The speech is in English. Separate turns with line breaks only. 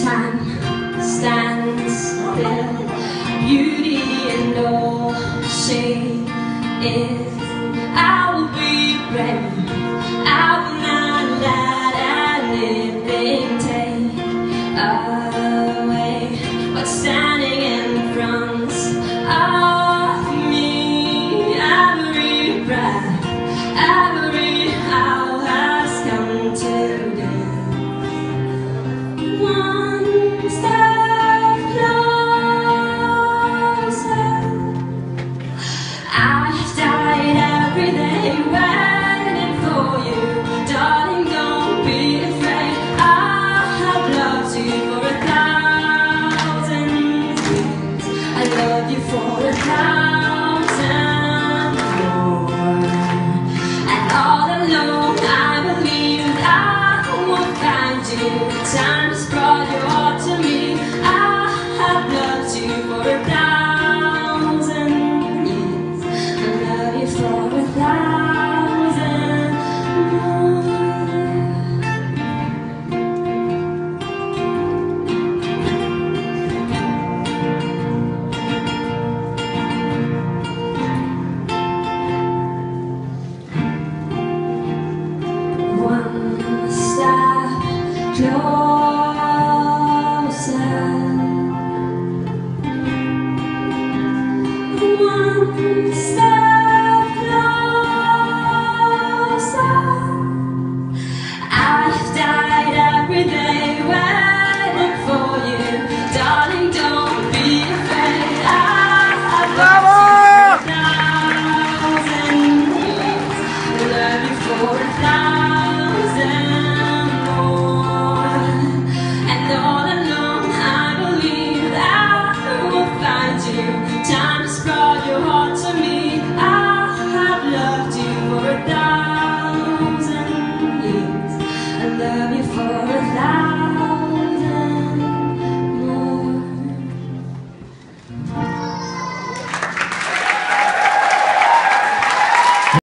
Time stands still, beauty and all she is. I will be brave, I will not let anything take away what's standing in front of me. Every breath, every hour has come to this. One step closer. I've died every day waiting for you, darling. Don't be afraid. I have loved you for 1,000 years. I love you for 1,000 more. And all alone I believe I will find you. Time has brought you all to me. I have loved you for 1,000 years. I love you for 1,000 more. One step closer.